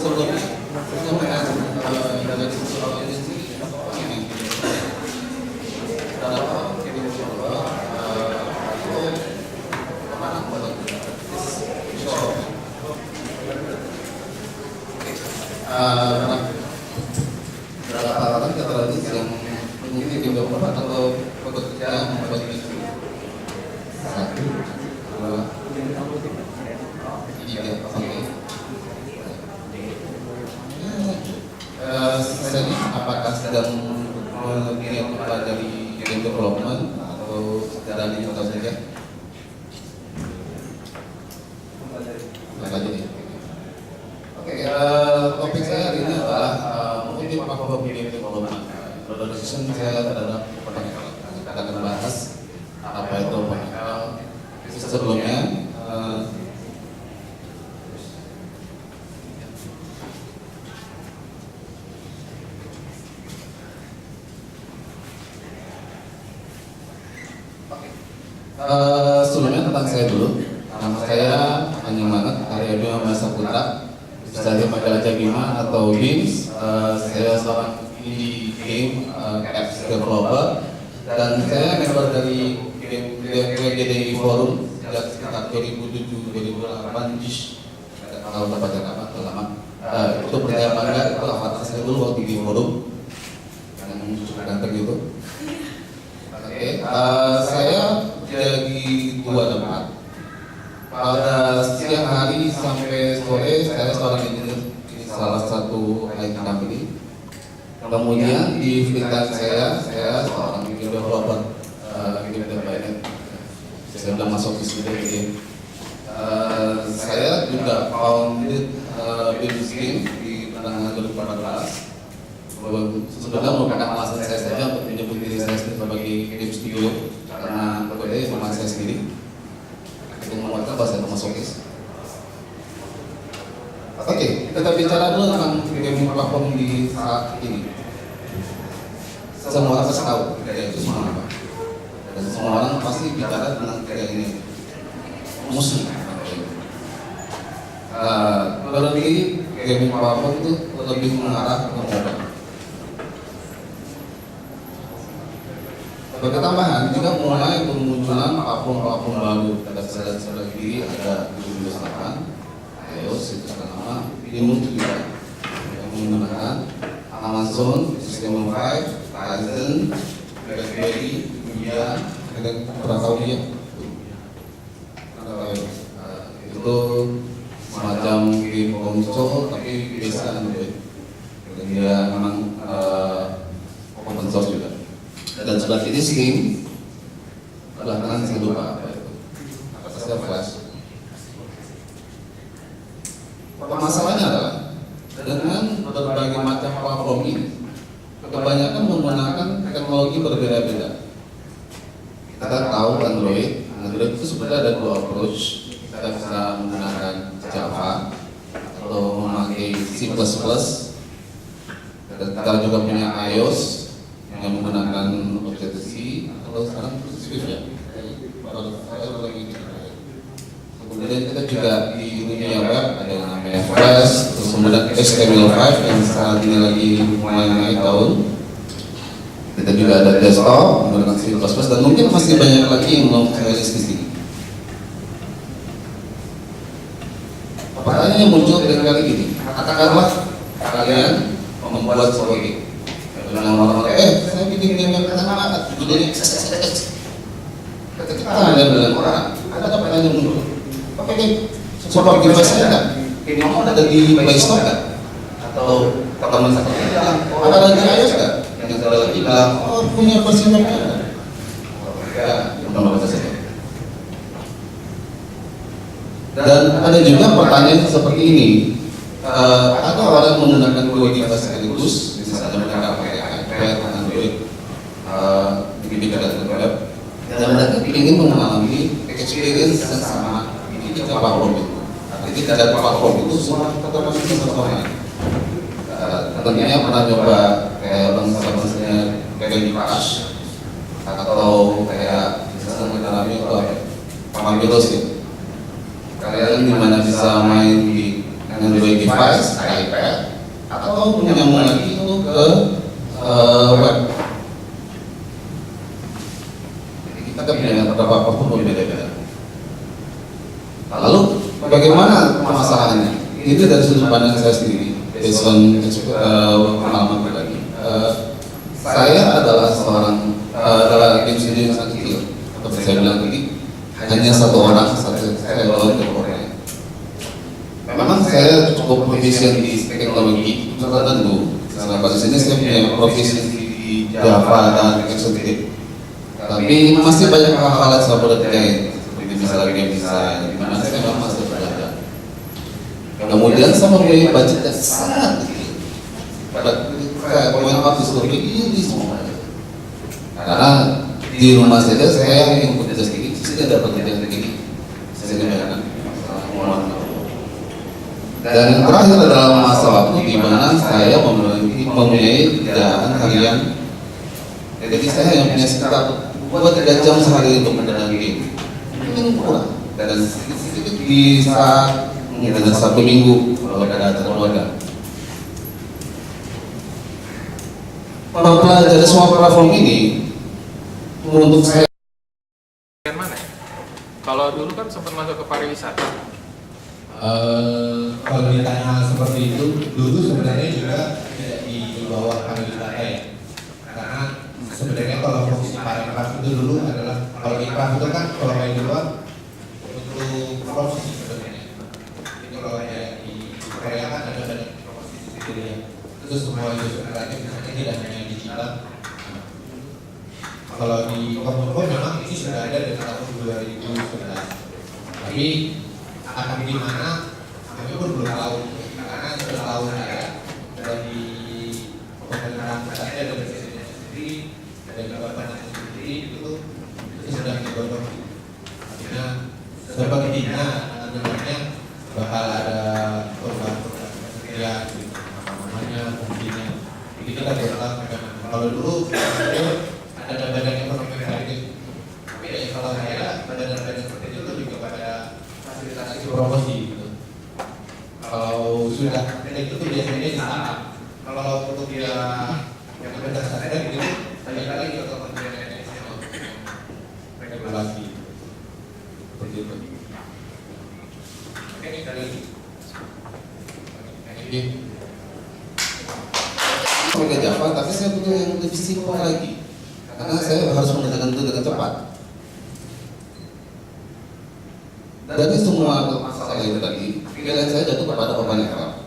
sebelumnya dengan soal ini sendiri ini dalam ini coba itu kemana boleh berapa orang keterangan yang mungkin di beberapa atau bekerja membagi satu dua tiga saya ini apakah sedang mengirim dari game development atau dari atau saja? Oke, topik saya hari ini adalah mungkin apa game development. Introduction saya terhadap penekal. Kita akan membahas apa itu penekal. Sebelumnya sebelumnya tentang saya dulu. Nama saya Anyamanat Haryadi Masa Putra, bisa dipanggil aja Bima atau Bims. Saya seorang indie game apps developer dan saya member dari game GDI Forum sejak sekitar 2007-2008 kalau tepatnya kapan lama. Itu percaya bangga itu avatar saya dulu waktu di forum yang cukup ganteng gitu. Oke, saya jadi dua tempat. Pada siang hari sampai sore saya seorang engineer di salah satu IT company. Kemudian di free time saya seorang game developer, game developer. Saya sudah masuk di studio game. Saya juga founded business game di pertengahan 2014. Sebenarnya merupakan alasan saya saja untuk menyebut diri saya sebagai game studio karena berbeda sama saya sendiri. Itu menguatkan bahasa masokis. Oke, kita bicara dulu tentang game platform di saat ini. Semua orang pasti tahu gaya itu semua apa, dan semua orang pasti bicara tentang gaya ini. Musik. Lebih game platform itu lebih mengarah ke mobile. Berketambahan juga mulai bermunculan platform-platform baru. Ada sadar diri, ada Windows 8, iOS itu nama, Linux juga yang menggunakan Amazon, System 5, Ryzen, BlackBerry, Nvidia, dan beberapa dia. Itu semacam game konsol tapi biasa Android. Dan dia memang open source juga. Dan sebelah kiri Steam, sebelah kanan saya lupa apa itu. Atasnya Flash. Masalahnya adalah dengan berbagai macam platform ini, kebanyakan menggunakan teknologi berbeda-beda. Kita tahu Android itu sebenarnya ada dua approach. Kita bisa menggunakan Java atau memakai C++. Dan kita juga punya iOS yang menggunakan Objective-C atau sekarang Swift ya. Kemudian kita juga di dunia web ada yang namanya Flash, terus kemudian HTML5 yang saat ini lagi mulai naik daun. Kita juga ada desktop menggunakan C++ dan mungkin masih banyak lagi yang belum saya list di sini. Pertanyaan yang muncul kali ini, katakanlah kalian membuat sebuah game. Dengan orang-orang, saya bikin game yang kata banget, judulnya ketika ada dengan orang, ada pertanyaan muncul. Oke, support device saya kan? Game kamu ada di Play Store kan? Atau teman satu bilang, ada lagi iOS kan? Yang saya lagi bilang, oh punya versi mereka kan? Ya, yang saja. Dan ada juga pertanyaan seperti ini. Ada orang menggunakan dua device sekaligus, misalnya mereka pakai iPad, Android, begitu dengan web, dan mereka ingin mengalami experience yang sama di tiga platform itu. Jadi dari platform itu semua tetap masih bersama. Tentunya pernah coba kayak bangsa-bangsanya Candy Crush atau kayak misalnya mengalami Family Heroes gitu. Kalian dimana bisa main di Android device, iPad, atau menyambung lagi itu ke web. Jadi kita punya beberapa portfolio berbeda-beda. Lalu bagaimana permasalahannya? Itu dari sudut pandang saya sendiri, based on pengalaman pribadi. Saya adalah seorang game studio yang sangat kecil, atau saya bilang tadi hanya satu orang, saya bawa ke Korea. Memang saya cukup proficient di teknologi tertentu. Selama di sini saya punya proficient di Java dan Executive. Tapi masih banyak hal-hal yang saya boleh kerjain, seperti misalnya game design, di mana saya memang masih belajar. Kemudian saya mempunyai budget yang sangat kecil. Saya point out di seluruh ini semua. Karena di rumah saja saya yang bekerja sedikit, saya dapat kerja sedikit, saya kebanyakan. Dan yang terakhir adalah masa waktu di mana saya mempunyai kerjaan harian. Jadi saya hanya punya sekitar 2-3 jam sehari untuk menjalankan game. Ini kurang. Dan sedikit di saat dengan Sabtu Minggu kalau ada acara keluarga. Mempelajari semua platform ini untuk saya. Mana ya? Kalau dulu kan sempat masuk ke pariwisata. Kalau ditanya seperti itu, dulu sebenarnya juga tidak di bawah pariwisata ya. Karena sebenarnya kalau fungsi parekraf itu dulu adalah, kalau ikraf itu kan kalau main di luar untuk profesi sebenarnya. Jadi kalau kayak di Korea kan ada banyak profesi sendiri ya. Terus semua itu sebenarnya misalnya tidak hanya digital. Kalau di Kominfo memang ini sudah ada dari tahun 2011. Tapi akan gimana kami pun belum tahu, karena sudah tahu saya dari pemerintahan pusatnya dari presiden sendiri, dari bapak sendiri itu sudah digodok. Artinya sepertinya namanya bakal ada perubahan-perubahan kementerian, namanya fungsinya. Jadi kita belum tahu. Kalau dulu ada badan ekonomi kreatif, tapi ya kalau saya badan-badan seperti itu juga pada fasilitasi promosi gitu. Kalau sudah itu tuh biasanya di sana. Kalau untuk dia yang berdasarkan gitu, banyak kali dia ke Kementerian Indonesia regulasi seperti itu. Oke, sekali lagi. Pakai Java, tapi saya butuh yang lebih simpel lagi. Karena saya harus mengerjakan itu dengan cepat. Dari semua masalah itu tadi, pikiran saya jatuh kepada OpenFL.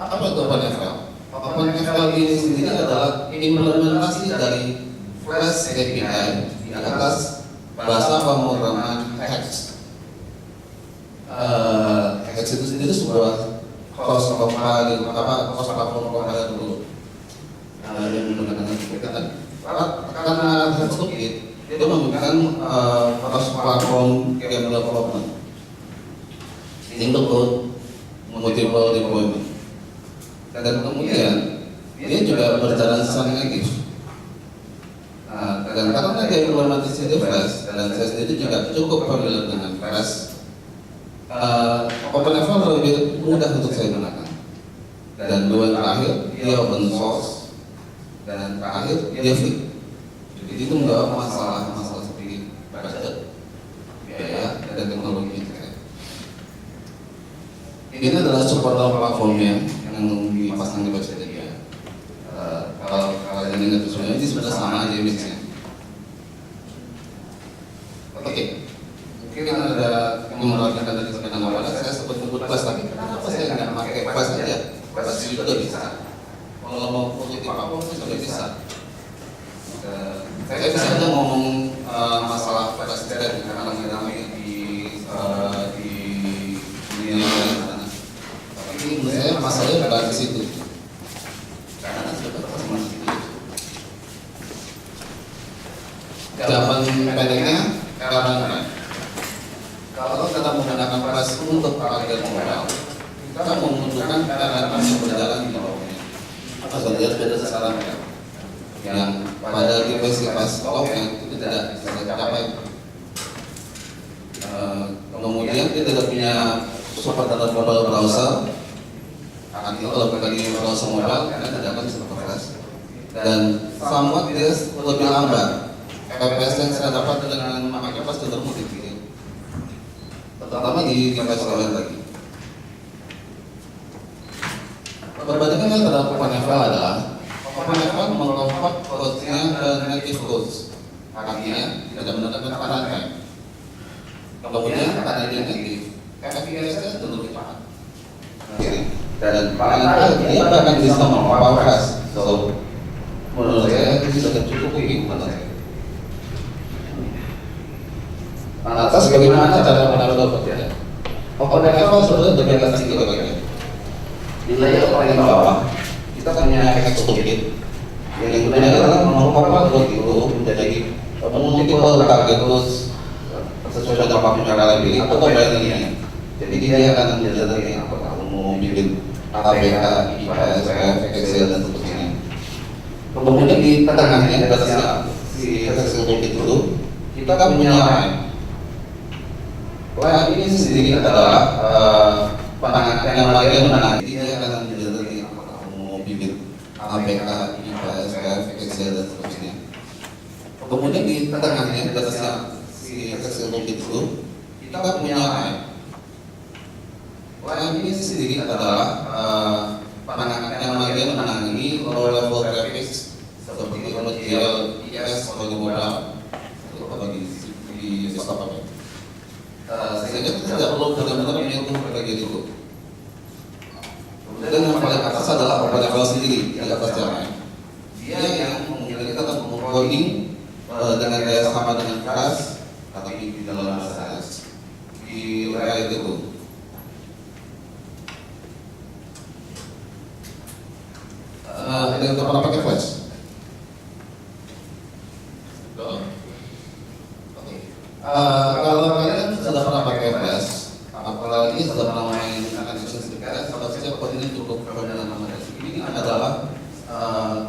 Apa itu OpenFL? OpenFL ini sendiri adalah implementasi dari Flash API di atas bahasa pemrograman Hex. Hex itu sendiri sebuah cross platform compiler dulu. Yang menggunakan kegiatan karena Hex dia menggunakan cross platform game development, single code, multiple deployment, dan kemudian dia juga berjalan secara native. Dan karena dia implementasi di Flash dan saya sendiri juga cukup familiar dengan Flash, OpenFL lebih mudah untuk saya gunakan. Dan dua yang terakhir dia open source dan terakhir dia free. Jadi itu menjawab masalah seperti budget, biaya, dan teknologi. Ini adalah support platformnya yang dipasang di website dia. Kalau kalian ingat sebenarnya ini sudah sama aja image-nya. Oke, mungkin ada yang mengatakan dari sebenarnya awalnya saya sebut Flash, tapi kenapa saya nggak pakai Flash aja? Flash juga bisa. Kalau mau positif apapun juga bisa. Saya bisa aja ngomong masalah Flash dan karena ramai di dunia sana. Tapi menurut saya masalahnya bukan di situ. Karena sudah terpasang di situ. Jawaban pendeknya karena kalau kita menggunakan Flash untuk target modal, kita membutuhkan PLN yang berjalan di bawahnya. Atau dia beda sasaran yang pada device lokal itu tidak bisa tercapai. Kemudian dia tidak punya support dalam mobile browser. Artinya kalau bukan di browser mobile, kalian tidak akan bisa berproses. Dan somewhat dia lebih lambat. FPS yang saya dapat dengan memakai pas cenderung lebih tinggi, terutama di device lain lagi. Perbandingan terhadap OpenFL adalah OpenFL mengkonvert code-nya ke native codes, artinya tidak menggunakan runtime. Kemudian karena dia native, FPS-nya cenderung lebih cepat. Dan paling dia bahkan bisa mempowerhouse. So menurut saya itu sudah cukup menurut saya. Lantas bagaimana cara menaruh ya? OpenFL sebenarnya berjalan sedikit bagian. Di layer paling bawah kita punya hex toolkit yang gunanya adalah mengubah code itu menjadi multiple target tools sesuai dengan apa yang kalian pilih atau ini. Jadi dia akan menjadi apa kalau mau bikin ABK, IPS, Excel dan seterusnya. Kemudian di tengahnya di atasnya si hex toolkit itu kita punya line ini sendiri adalah penanganan yang bagian menangani. Dia akan menjadi mau bikin APK, IPS, Excel dan seterusnya. Kemudian di tengahnya di atasnya si Excel itu kita punya line ini sendiri adalah penanganan yang bagian menangani low level graphics seperti OpenGL, IS, Polygonal atau di desktop apa. Sehingga tidak perlu benar-benar menyentuh bagian itu. Kemudian yang paling atas adalah OpenFL sendiri di atas jalan. Dia yang memungkinkan kita coding dengan gaya sama dengan keras, tapi di dalam bahasa di layer itu. Ada yang pernah pakai Flash? Kalau kalian sudah pernah pakai Flash, apalagi sudah pernah main animation sekitar, kalau saya code ini cukup dengan nama ini adalah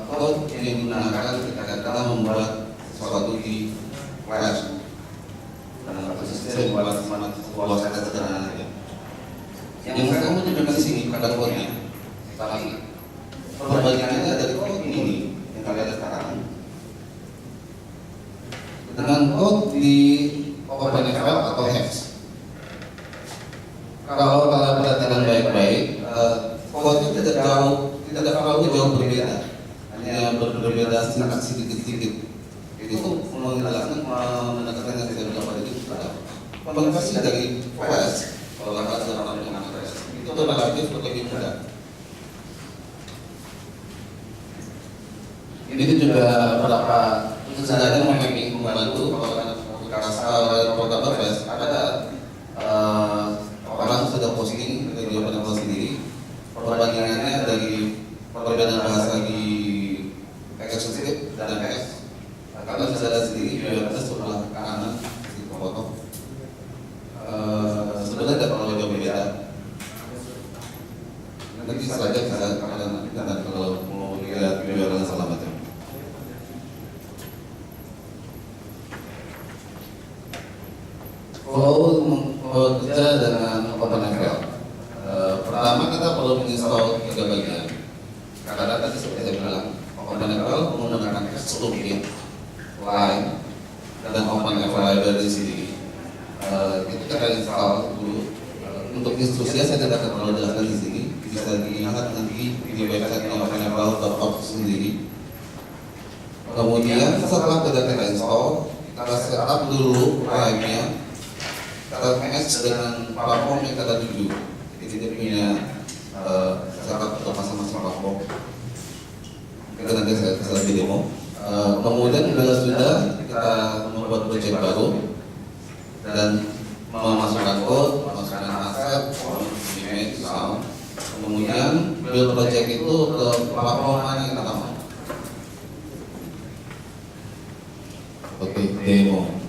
code yang digunakan ketika kita membuat sesuatu di Flash. Dan saya membuat sebuah set sederhana saja. Yang saya mau tunjukkan di sini bukan code-nya, tapi perbandingannya dari code ini yang kalian lihat sekarang dengan code di OpenFL atau Hex. Kalau kalian perhatikan baik-baik, code-nya tidak terlalu jauh berbeda, hanya berbeda sedikit-sedikit. Itu menjelaskan mendekatkan yang tidak dapat itu pada konversi dari Flash. Kalau kalian sudah pernah menggunakan Flash, itu relatif lebih mudah. Ini juga beberapa sebenarnya membantu kalau program Flash ada orang sudah posting di OpenFL sendiri perbandingannya dari perbedaan bahasa di ActionScript dan Hex. Kalian bisa lihat sendiri di atas sebelah kanan di foto. Sebenarnya tidak terlalu jauh beda. Nanti saja bisa kalian nanti kalau mau lihat video dan segala macam. Kalau bekerja dengan OpenFL, pertama kita perlu menginstall 3 bagian. Karena tadi seperti saya bilang, OpenFL menggunakan toolkit, line, dan OpenFL library sendiri. Itu kita install dulu. Untuk instruksinya saya tidak akan terlalu jelaskan di sini. Bisa dilihat nanti di website OpenFL.org sendiri. Kemudian setelah kita install, kita setup dulu line-nya. Kita match dengan platform yang kita tuju. Jadi dia punya setup untuk masing-masing platform. Kita nanti saya di demo. Kemudian bila sudah kita membuat project baru dan memasukkan code, memasukkan aset, image, sound. Kemudian build project itu ke platform mana yang kita mau. Oke, demo.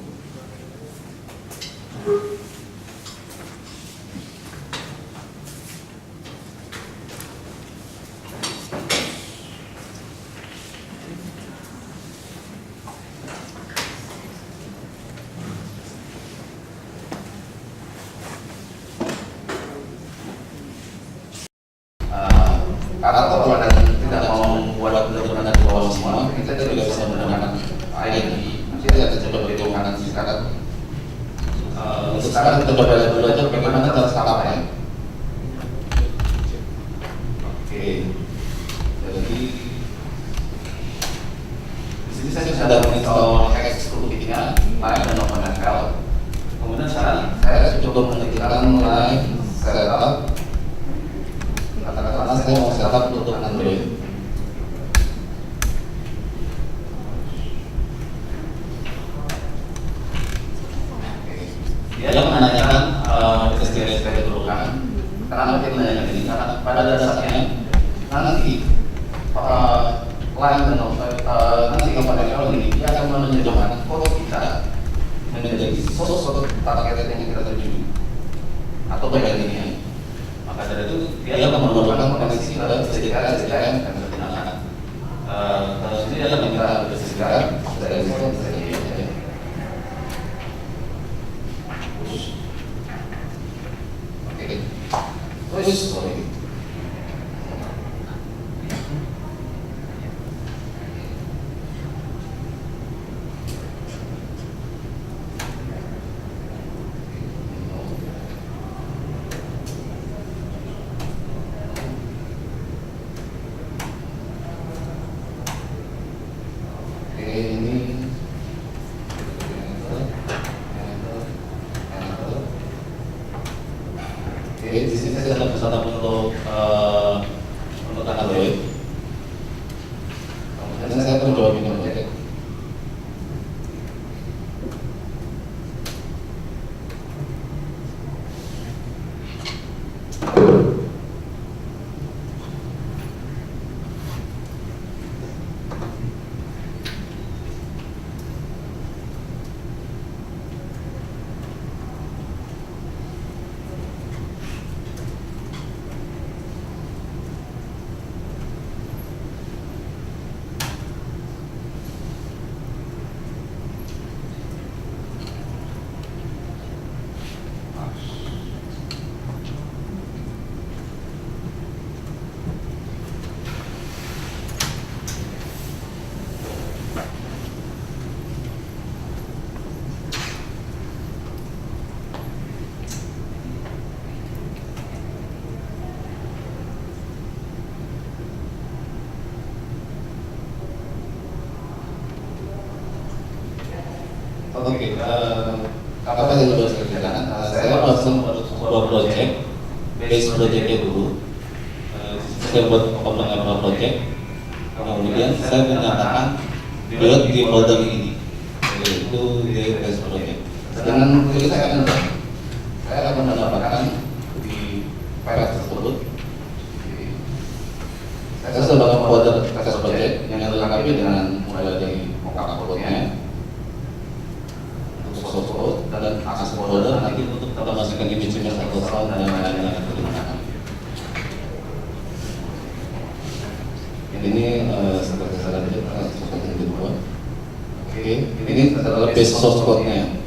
atau kalau Anda tidak mau membuat benar-benar di bawah semua, kita juga bisa menggunakan ID. Nanti kita coba video kanan sekarang. Untuk sekarang kita coba lihat dulu aja bagaimana cara setupnya. Oke, jadi di sini saya sudah menginstall X-Routing-nya, Live dan OpenML. Kemudian sekarang saya coba mengetikkan Live Setup. Karena saya mau setup untuk Android. Dia menanyakan STL diperlukan. Kenapa dia menanyakan ini? Karena pada dasarnya nanti lain dan nanti OpenML ini dia akan menerjemahkan kode kita menjadi suatu target yang kita tuju atau bagian ini. Maka dari itu dia akan memerlukan koneksi ke SDK dan ketenangan. Terus ini adalah meminta SDK dari itu saja. Oke, terus sorry. Oke, di sini saya sudah bersama untuk Android. Kemudian saya akan mencoba pinjam project. Oke, apa yang harus saya kerjakan? Saya langsung sebuah project, base projectnya dulu. Saya buat OpenML project. Kemudian saya menyatakan build di folder ini, yaitu di base project. Dengan klik saya akan mendapatkan di file tersebut. Saya sudah memfolder test project yang dilengkapi dengan mulai dari mockup code-nya, source code dan akses folder nanti untuk kita masukkan image atau sound dan lain-lain yang digunakan. Ini seperti saya lihat seperti yang kedua. Oke, ini adalah base source code-nya.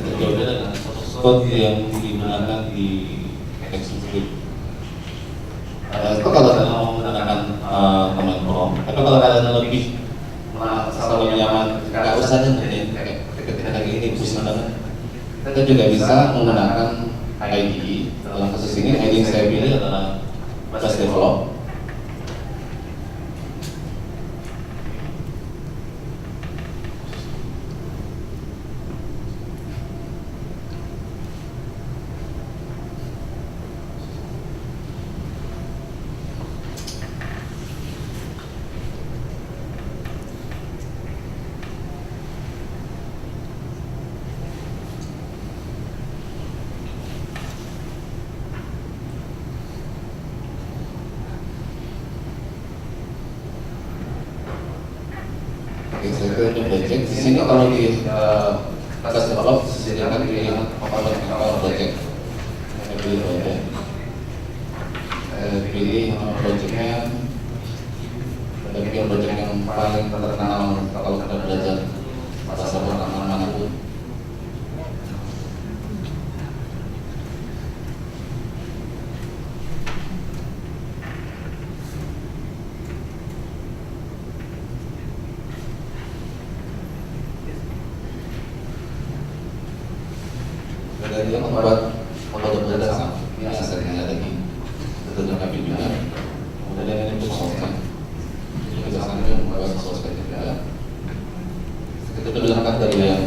Berbeda dengan source code yang digunakan di Xscript. Itu kalau saya mau menggunakan command prompt. Tapi kalau kalian lebih selalu nyaman, nggak usah dengerin ketika ini pusing banget. Kita juga bisa menggunakan IDE. Dalam kasus ini IDE yang saya pilih adalah Bash Develop. Saya project di sini kalau di Bash Develop disediakan pilihan OpenML project. Saya pilih project. Saya pilih projectnya. Ada pilih project yang paling terkenal kalau kita belajar bahasa programan manapun. dari yang membuat model-model sama ini asalnya ada di tentunya kami juga, kemudian ini untuk software juga kami membuat software juga. Kita berdasarkan dari yang